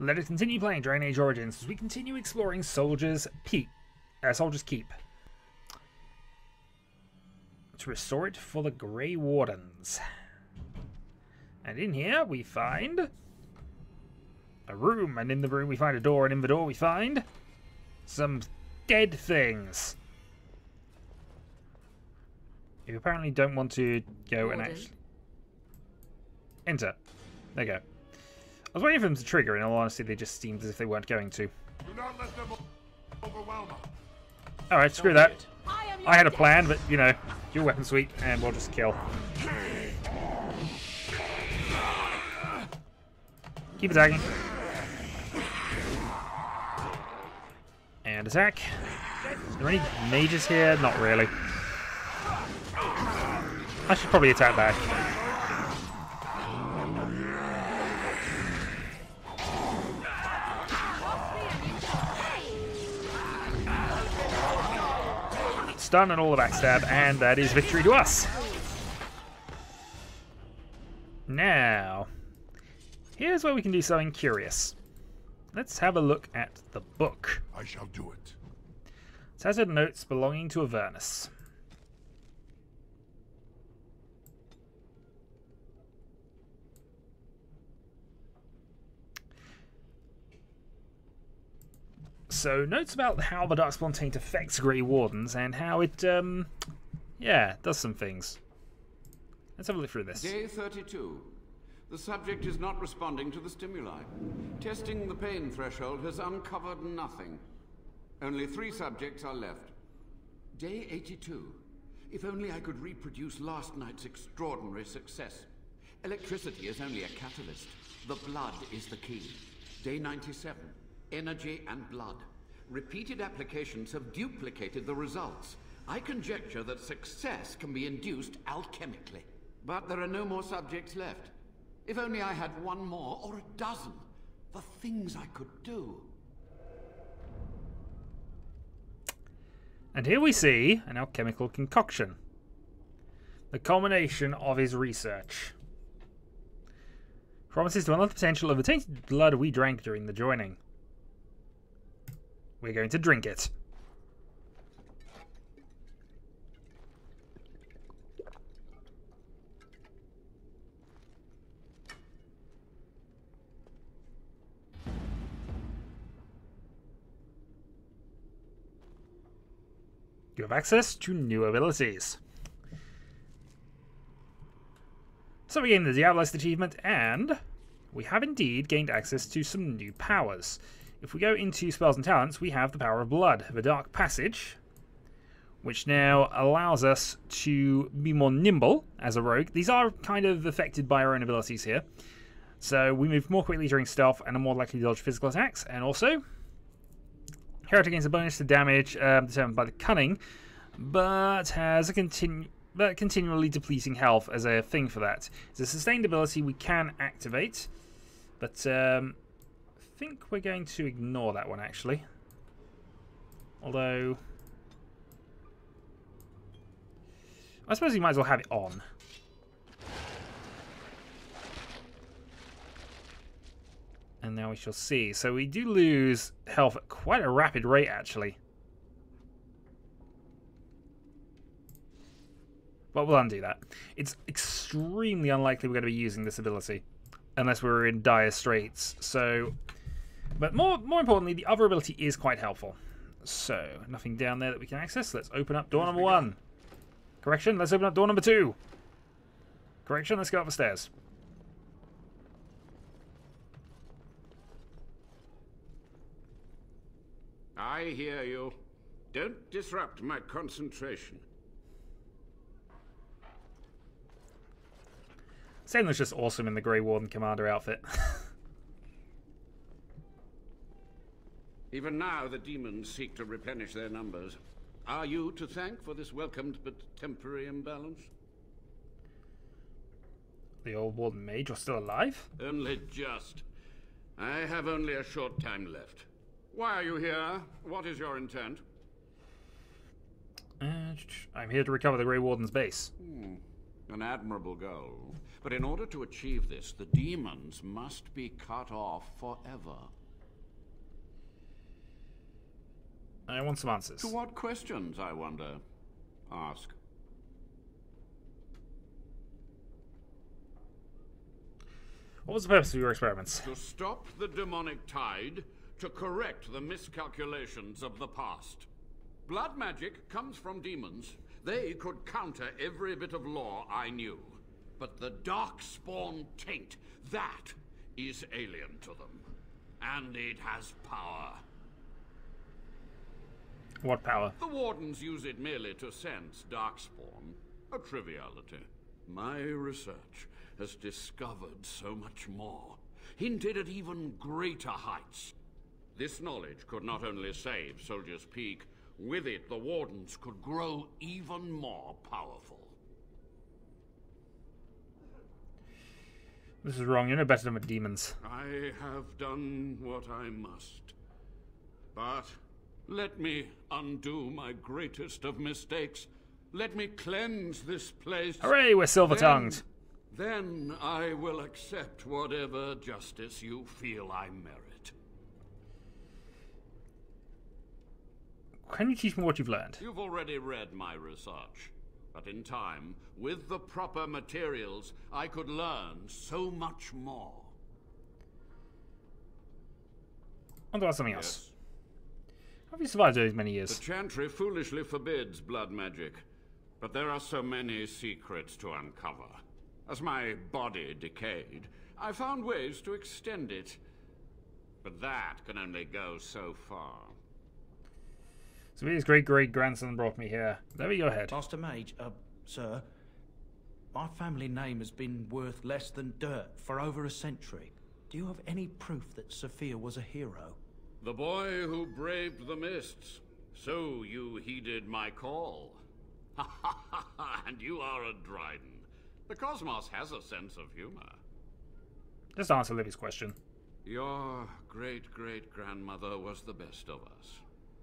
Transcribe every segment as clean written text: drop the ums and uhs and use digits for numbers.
Let us continue playing Dragon Age Origins as we continue exploring Soldier's Keep. To restore it for the Grey Wardens. And in here we find a room, and in the room we find a door, and in the door we find some dead things. You apparently don't want to go and actually enter. There you go. I was waiting for them to trigger, in all honesty they just seemed as if they weren't going to. Do not let them overwhelm us. Alright, screw that. I had a plan, but, you know, your weapon suite, and we'll just kill. Keep attacking. And attack. Are there any mages here? Not really. I should probably attack back. Stun and all the backstab, and that is victory to us. Now, here's where we can do something curious. Let's have a look at the book. I shall do it. Tattered notes belonging to Avernus. So, notes about how the darkspawn taint affects Grey Wardens and how it, yeah, does some things. Let's have a look through this. Day 32. The subject is not responding to the stimuli. Testing the pain threshold has uncovered nothing. Only 3 subjects are left. Day 82. If only I could reproduce last night's extraordinary success. Electricity is only a catalyst. The blood is the key. Day 97. Energy and blood. Repeated applications have duplicated the results. I conjecture that success can be induced alchemically. But there are no more subjects left. If only I had 1 more, or a dozen. The things I could do. And here we see an alchemical concoction. The culmination of his research. Promises to unlock the potential of the tainted blood we drank during the joining. We're going to drink it. You have access to new abilities. So we gained the Diabolist achievement, and we have indeed gained access to some new powers. If we go into spells and talents, we have the power of blood, the dark passage, which now allows us to be more nimble as a rogue. These are kind of affected by our own abilities here. So we move more quickly during stealth and are more likely to dodge physical attacks. And also, Heretic gains a bonus to damage determined by the cunning, but has a continually depleting health as a thing for that. It's a sustained ability we can activate, but I think we're going to ignore that one actually. Although, I suppose we might as well have it on. And now we shall see. So we do lose health at quite a rapid rate, actually. But we'll undo that. It's extremely unlikely we're going to be using this ability. Unless we're in dire straits. So, but more importantly, the other ability is quite helpful. So, nothing down there that we can access. Let's open up door number 1. Correction, let's open up door number 2. Correction, let's go up the stairs. I hear you. Don't disrupt my concentration. Sam was just awesome in the Grey Warden Commander outfit. Even now, the demons seek to replenish their numbers. Are you to thank for this welcomed but temporary imbalance? The old Warden Mage was still alive? Only just. I have only a short time left. Why are you here? What is your intent? I'm here to recover the Grey Warden's base. An admirable goal. But in order to achieve this, the demons must be cut off forever. I want some answers. To what questions, I wonder? Ask. What was the purpose of your experiments? To stop the demonic tide, to correct the miscalculations of the past. Blood magic comes from demons. They could counter every bit of law I knew. But the darkspawn taint, that is alien to them. And it has power. What power? The Wardens use it merely to sense darkspawn. A triviality. My research has discovered so much more. Hinted at even greater heights. This knowledge could not only save Soldier's Peak, with it the Wardens could grow even more powerful. This is wrong. You're no better than with demons. I have done what I must. But let me undo my greatest of mistakes. Let me cleanse this place. Hooray, we're silver-tongued. Then I will accept whatever justice you feel I merit. Can you teach me what you've learned? You've already read my research. But in time, with the proper materials, I could learn so much more. I want to ask something else. How have you survived all these many years? The Chantry foolishly forbids blood magic. But there are so many secrets to uncover. As my body decayed, I found ways to extend it. But that can only go so far. So his great-great-grandson brought me here. There you go ahead. Master Mage, sir, my family name has been worth less than dirt for over a century. Do you have any proof that Sophia was a hero? The boy who braved the mists. So you heeded my call. And you are a Dryden. The cosmos has a sense of humor. Just answer Livy's question. Your great-great-grandmother was the best of us.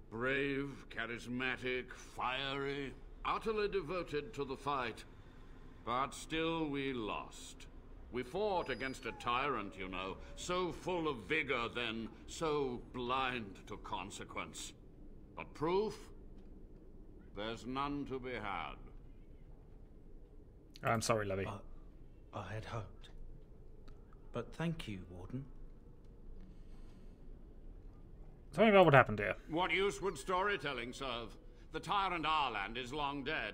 Brave, charismatic, fiery, utterly devoted to the fight. But still we lost. We fought against a tyrant, you know, so full of vigor then, so blind to consequence. But proof? There's none to be had. I'm sorry, Livy. I had hoped. But thank you, Warden. Tell me about what happened here. What use would storytelling serve? The tyrant Arland is long dead,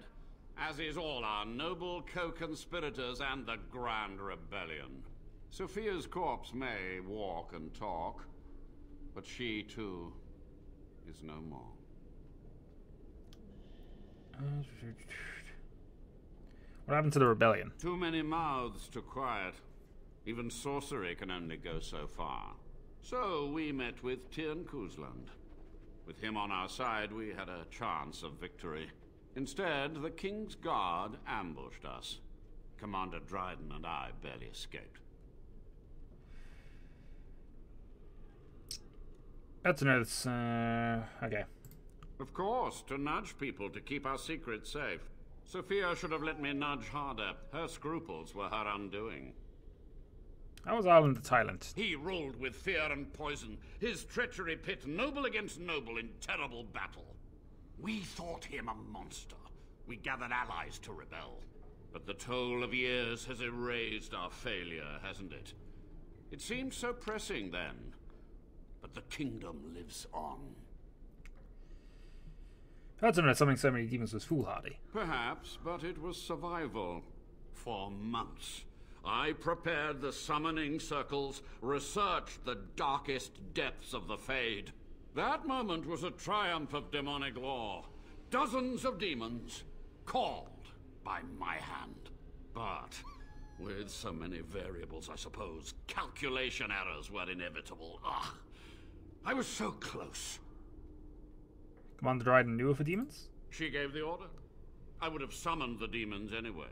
as is all our noble co-conspirators and the Grand Rebellion. Sophia's corpse may walk and talk, but she, too, is no more. What happened to the rebellion? Too many mouths to quiet. Even sorcery can only go so far. So we met with Tyrn Kuzland. With him on our side, we had a chance of victory. Instead, the King's Guard ambushed us. Commander Dryden and I barely escaped. That's to know this, okay. Of course, to nudge people to keep our secrets safe. Sophia should have let me nudge harder. Her scruples were her undoing. How was Ireland a tyrant? He ruled with fear and poison. His treachery pit noble against noble in terrible battle. We thought him a monster. We gathered allies to rebel. But the toll of years has erased our failure, hasn't it? It seemed so pressing then. But the kingdom lives on. I don't know summoning so many demons was foolhardy. Perhaps, but it was survival. For months. I prepared the summoning circles, researched the darkest depths of the Fade. That moment was a triumph of demonic law. Dozens of demons, called by my hand. But, with so many variables, I suppose, calculation errors were inevitable. Ugh. I was so close. Commander Dryden knew of the demons? She gave the order. I would have summoned the demons anyway.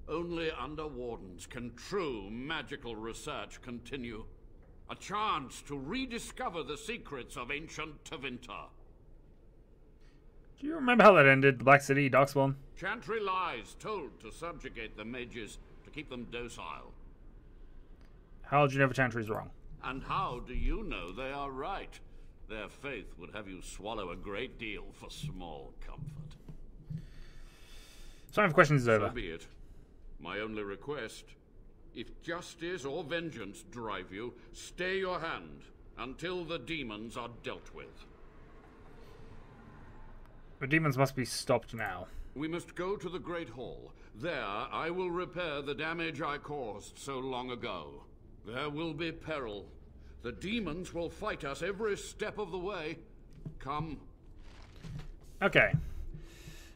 Only under Wardens can true magical research continue. A chance to rediscover the secrets of ancient Tevinter. Do you remember how that ended? The Black City, Darkspawn? Chantry lies, told to subjugate the mages, to keep them docile. How did you know the Chantry is wrong? And how do you know they are right? Their faith would have you swallow a great deal for small comfort. So I have questions over. So be it. My only request, if justice or vengeance drive you, stay your hand until the demons are dealt with. The demons must be stopped now. We must go to the Great Hall. There I will repair the damage I caused so long ago. There will be peril. The demons will fight us every step of the way. Come. Okay.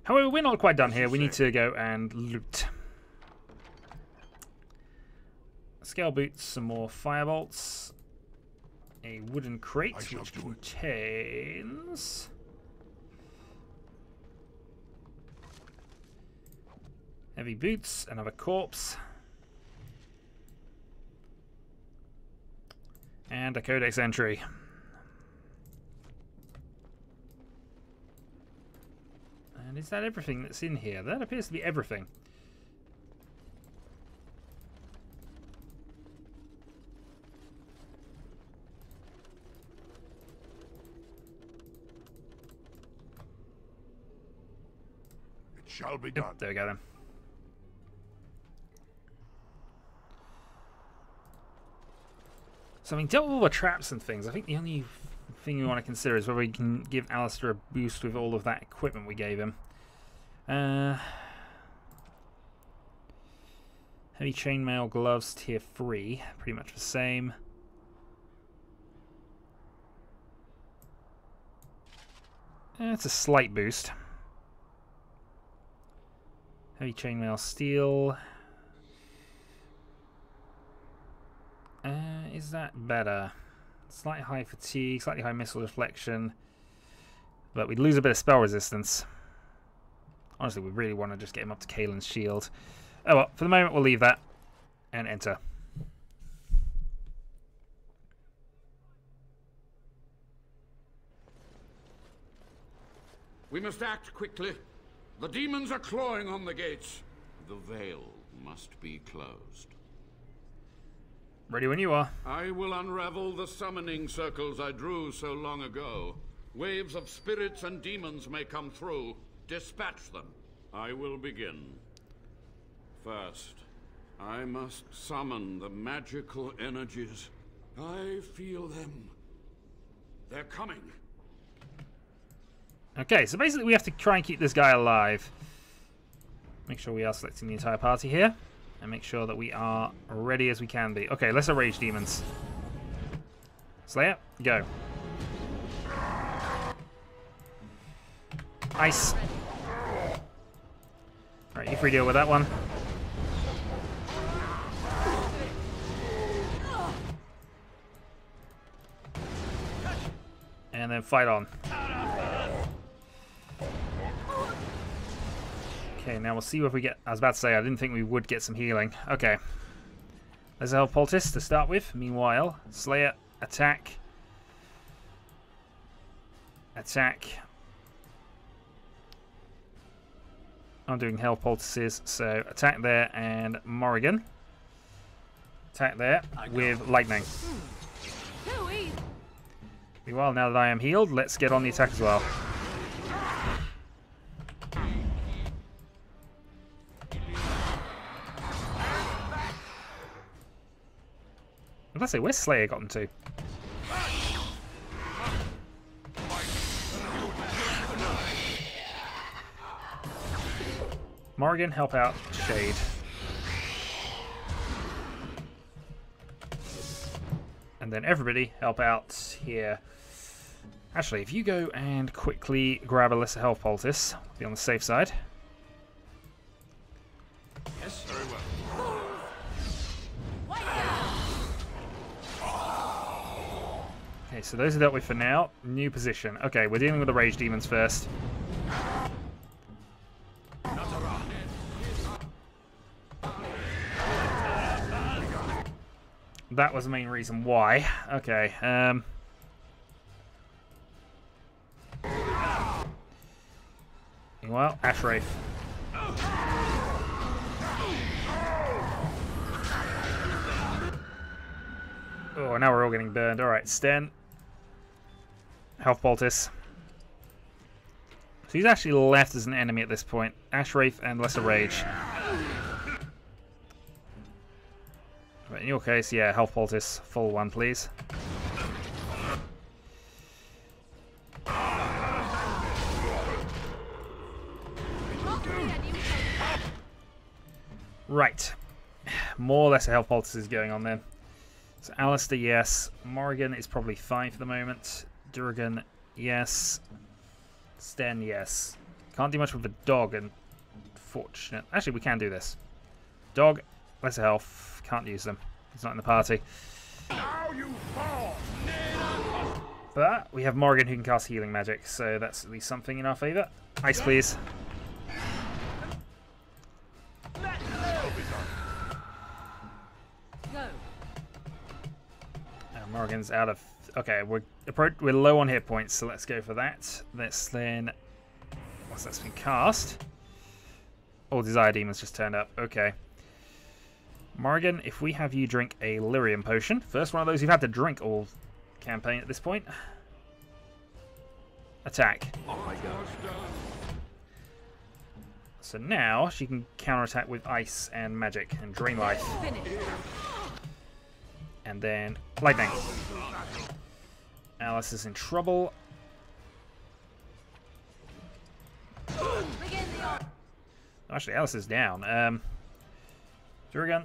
However, we're not quite done here. We need to go and loot. Scale boots, some more firebolts. A wooden crate which contains... heavy boots, another corpse. And a codex entry. And is that everything that's in here? That appears to be everything. It shall be done. There we go then. So I mean, dealt with all the traps and things. I think the only thing we want to consider is whether we can give Alistair a boost with all of that equipment we gave him. Heavy chainmail gloves, tier 3. Pretty much the same. It's a slight boost. Heavy chainmail steel. Is that better? Slightly high fatigue, slightly high missile deflection. But we'd lose a bit of spell resistance. Honestly, we really want to just get him up to Kaelin's shield. Oh well, for the moment we'll leave that. And enter. We must act quickly. The demons are clawing on the gates. The veil must be closed. Ready when you are. I will unravel the summoning circles I drew so long ago. Waves of spirits and demons may come through. Dispatch them. I will begin. First, I must summon the magical energies. I feel them. They're coming. Okay, so basically we have to try and keep this guy alive. Make sure we are selecting the entire party here. And make sure that we are ready as we can be. Okay, let's rage demons. Slayer, go. Ice. Alright, you free deal with that one. And then fight on. Okay, now we'll see if we get... I was about to say, I didn't think we would get some healing. Okay. There's a health poultice to start with. Meanwhile, Slayer, attack. Attack. I'm doing health poultices, so attack there and Morrigan. Attack there with lightning. Meanwhile, now that I am healed, let's get on the attack as well. Let's say, where's Slayer gotten to? Morrigan, help out Shade. And then everybody, help out here. Actually, if you go and quickly grab a lesser health poultice, be on the safe side. Yes, very well. Okay, so those are dealt with for now. New position. Okay, we're dealing with the rage demons first. That was the main reason why. Okay, Meanwhile, Ash Wraith. Oh, now we're all getting burned. Alright, Sten. Health Poultice. So he's actually left as an enemy at this point. Ash Wraith and Lesser Rage. But in your case, yeah, Health Poultice. Full one, please. Right. More or less a Health Poultice is going on then. So Alistair, yes. Morrigan is probably fine for the moment. Durgan, yes. Sten, yes. Can't do much with the dog, unfortunate. Actually, we can do this. Dog, lesser health. Can't use them. He's not in the party. Now you fall. But we have Morrigan who can cast healing magic, so that's at least something in our favour. Ice, please. Morrigan's out of... Okay, we're low on hit points, so let's go for that. Let's then... Once that's been cast... All Desire Demons just turned up. Okay. Morrigan, if we have you drink a Lyrium Potion. First one of those you've had to drink all campaign at this point. Attack. So now she can counterattack with Ice and Magic and Drain Life. And then Lightning. Alice is in trouble. Actually, Alice is down. Durgan.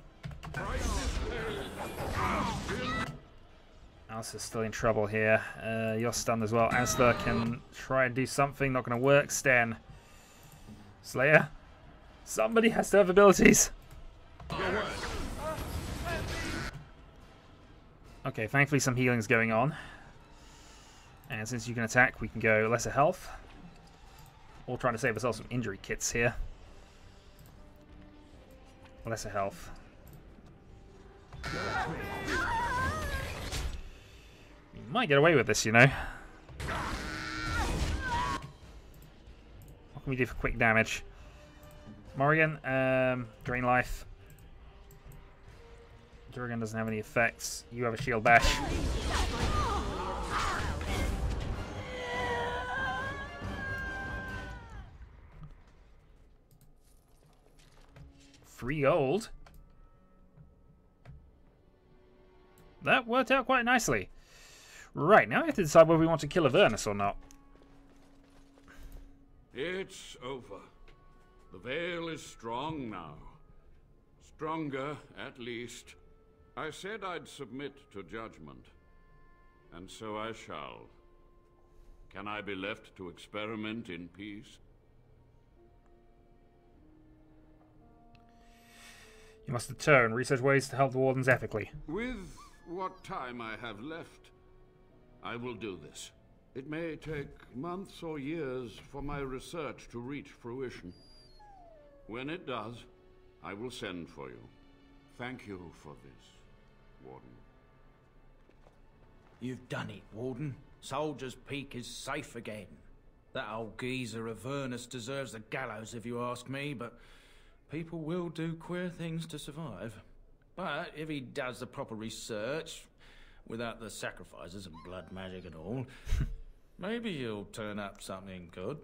Alice is still in trouble here. You're stunned as well. Asla can try and do something. Not going to work. Sten. Slayer. Somebody has to have abilities. Okay, thankfully some healing's going on. And since you can attack, we can go lesser health. Or trying to save ourselves some injury kits here. Lesser health. You might get away with this, you know. What can we do for quick damage? Morrigan, Drain Life. Durgan doesn't have any effects. You have a Shield Bash. Free gold. That worked out quite nicely. Right, now we have to decide whether we want to kill Avernus or not. It's over. The veil is strong now. Stronger, at least. I said I'd submit to judgment, and so I shall. Can I be left to experiment in peace? You must deter and research ways to help the Wardens ethically. With what time I have left, I will do this. It may take months or years for my research to reach fruition. When it does, I will send for you. Thank you for this, Warden. You've done it, Warden. Soldier's Peak is safe again. That old geezer Avernus deserves the gallows if you ask me, but people will do queer things to survive. But if he does the proper research, without the sacrifices and blood magic and all, maybe he'll turn up something good.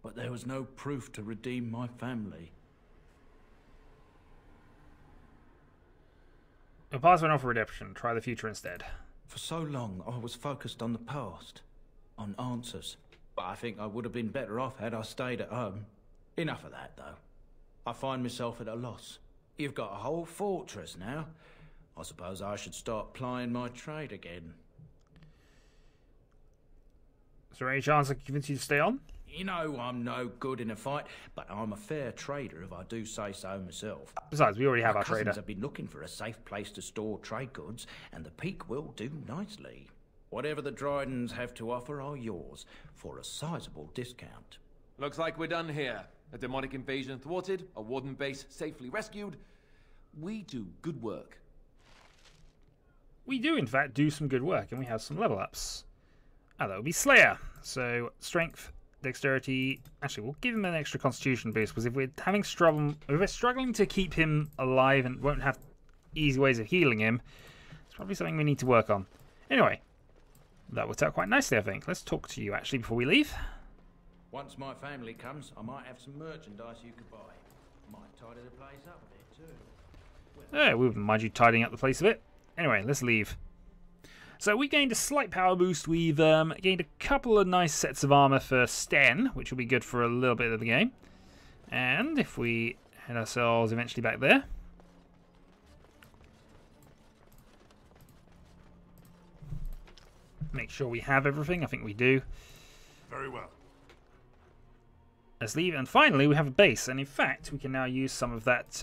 But there was no proof to redeem my family. We'll pass one off for redemption. Try the future instead. For so long, I was focused on the past, on answers. But I think I would have been better off had I stayed at home. Enough of that, though. I find myself at a loss. You've got a whole fortress now. I suppose I should start plying my trade again. Is there any chance I can convince you to stay on? You know I'm no good in a fight, but I'm a fair trader if I do say so myself. Besides, we already have our cousins trader. have been looking for a safe place to store trade goods, and the Peak will do nicely. Whatever the Drydens have to offer are yours, for a sizable discount. Looks like we're done here. A demonic invasion thwarted, a Warden base safely rescued. We do good work. We do, in fact, do some good work, and we have some level ups. Ah, that would be Slayer. So, Strength, dexterity. Actually, we'll give him an extra constitution boost, because if we're struggling to keep him alive and won't have easy ways of healing him, it's probably something we need to work on. Anyway, that worked out quite nicely, I think. Let's talk to you, actually, before we leave. Once my family comes, I might have some merchandise you could buy. Might tidy the place up a bit, too. Yeah, we wouldn't mind you tidying up the place a bit. Anyway, let's leave. So we gained a slight power boost. We've gained a couple of nice sets of armor for Sten, which will be good for a little bit of the game. And if we head ourselves eventually back there. Make sure we have everything. I think we do. Very well. Let's leave. And finally, we have a base. And in fact, we can now use some of that...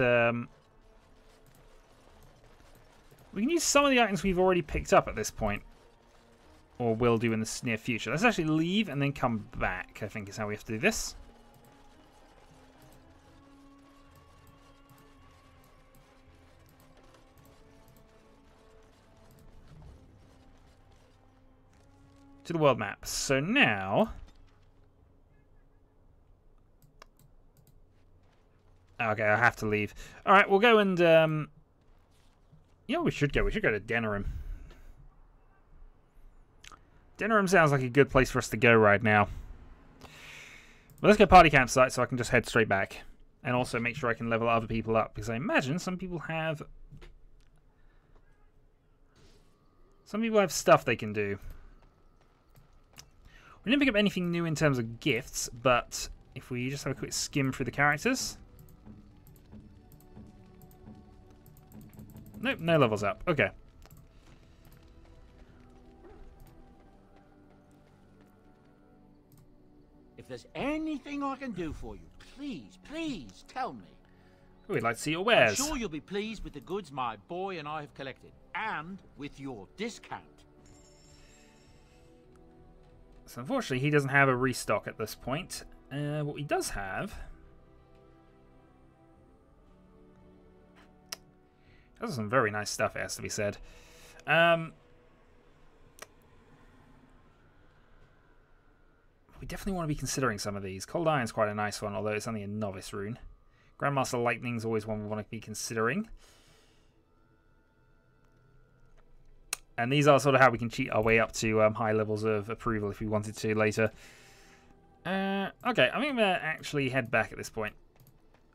we can use some of the items we've already picked up at this point. Or will do in the near future. Let's actually leave and then come back, I think is how we have to do this. To the world map. So now... okay, I have to leave. Alright, we'll go and... you know, we should go. We should go to Denerim. Denerim sounds like a good place for us to go right now. Well, let's go party campsite so I can just head straight back. And also make sure I can level other people up. Because I imagine some people have... stuff they can do. We didn't pick up anything new in terms of gifts, but if we just have a quick skim through the characters... nope, no levels up. Okay. If there's anything I can do for you, please tell me. We'd like to see your wares. I'm sure you'll be pleased with the goods my boy and I have collected, and with your discount. So unfortunately, he doesn't have a restock at this point. What he does have... those are some very nice stuff, it has to be said. We definitely want to be considering some of these. Cold Iron's quite a nice one, although it's only a novice rune. Grandmaster Lightning's always one we want to be considering. And these are sort of how we can cheat our way up to high levels of approval if we wanted to later. Okay, I think I'm going to actually head back at this point.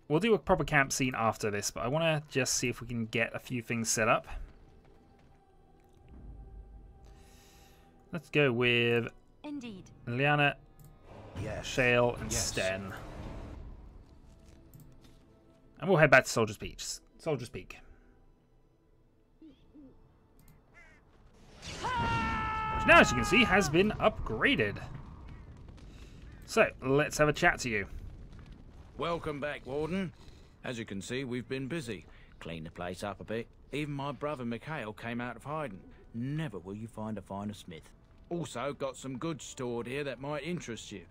We'll do a proper camp scene after this, but I want to just see if we can get a few things set up. Let's go with Indeed. Liana, Yes. Shale, and Sten. And we'll head back to Soldier's Peak. Soldier's Peak. Which now, as you can see, has been upgraded. So, let's have a chat to you. Welcome back, Warden. As you can see, we've been busy. Cleaned the place up a bit. Even my brother Mikhail came out of hiding. Never will you find a finer smith. Also, got some goods stored here that might interest you.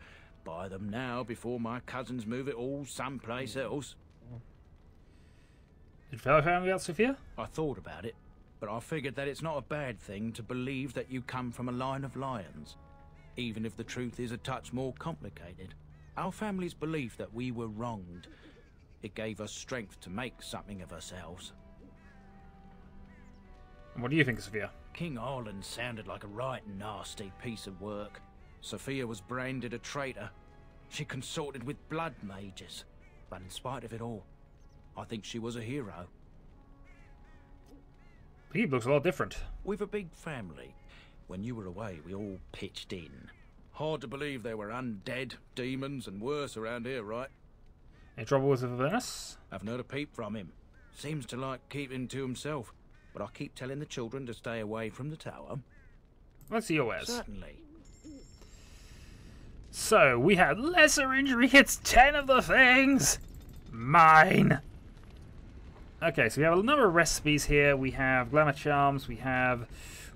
Buy them now before my cousins move it all someplace else. Did fellow family else Sophia? I thought about it, but I figured that it's not a bad thing to believe that you come from a line of lions, even if the truth is a touch more complicated. Our family's belief that we were wronged. It gave us strength to make something of ourselves. And what do you think, Sophia? King Arlen sounded like a right nasty piece of work. Sophia was branded a traitor. She consorted with blood mages. But in spite of it all, I think she was a hero. He looks a lot different. We've a big family. When you were away, we all pitched in. Hard to believe there were undead, demons, and worse around here, right? Any trouble with Avernus? Haven't heard a peep from him. Seems to like keeping to himself. But I keep telling the children to stay away from the tower. Let's see your wares. Certainly. So, we had lesser injury hits 10 of the things. Mine. Okay, so we have a number of recipes here. We have Glamour Charms. We have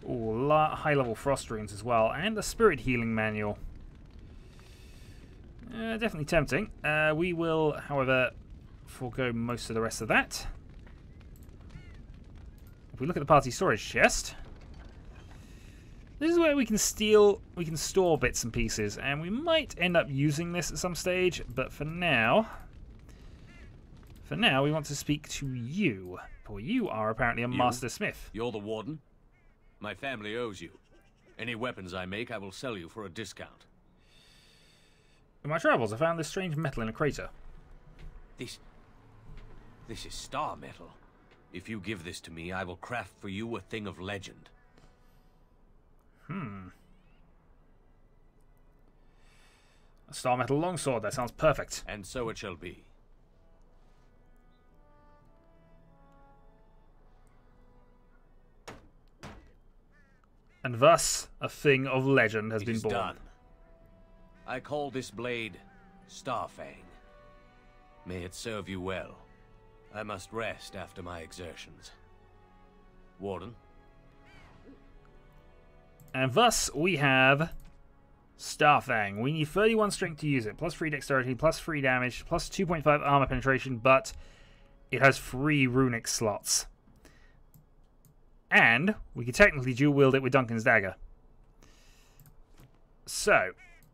high-level Frost Runes as well. And a Spirit Healing Manual. Definitely tempting. We will, however, forego most of the rest of that. If we look at the party storage chest, This is where we can store bits and pieces, and we might end up using this at some stage, but for now we want to speak to you. For you are apparently a master smith. You're the warden? My family owes you. Any weapons I make, I will sell you for a discount. In my travels, I found this strange metal in a crater. This is star metal. If you give this to me, I will craft for you a thing of legend. A star metal longsword, that sounds perfect. And so it shall be. And thus, a thing of legend has been born. Done. I call this blade Starfang. May it serve you well. I must rest after my exertions. Warden? And thus, we have Starfang. We need 31 strength to use it, plus 3 dexterity, plus 3 damage, plus 2.5 armor penetration, but it has 3 runic slots. And we could technically dual wield it with Duncan's dagger. So,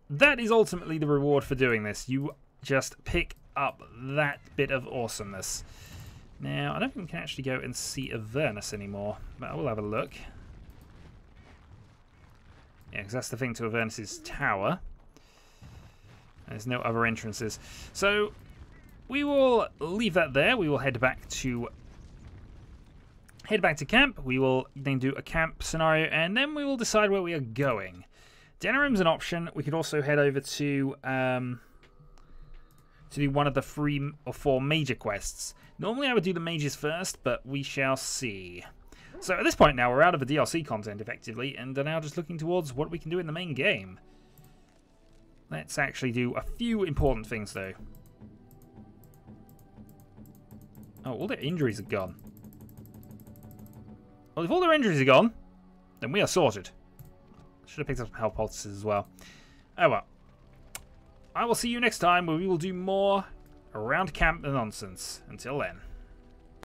that is ultimately the reward for doing this. You just pick up that bit of awesomeness. Now, I don't think we can actually go and see Avernus anymore, but I will have a look. Yeah, because that's the thing to Avernus's tower. There's no other entrances. So, we will leave that there. We will head back to camp. We will then do a camp scenario, and then we will decide where we are going. Denerim's an option. We could also head over to do one of the 3 or 4 major quests. Normally I would do the mages first, but we shall see. So at this point now, we're out of the DLC content, effectively, and are now just looking towards what we can do in the main game. Let's actually do a few important things, though. Oh, all their injuries are gone. Well, if all their injuries are gone, then we are sorted. Should have picked up some health poultices as well. Oh well. I will see you next time, where we will do more around camp nonsense. Until then.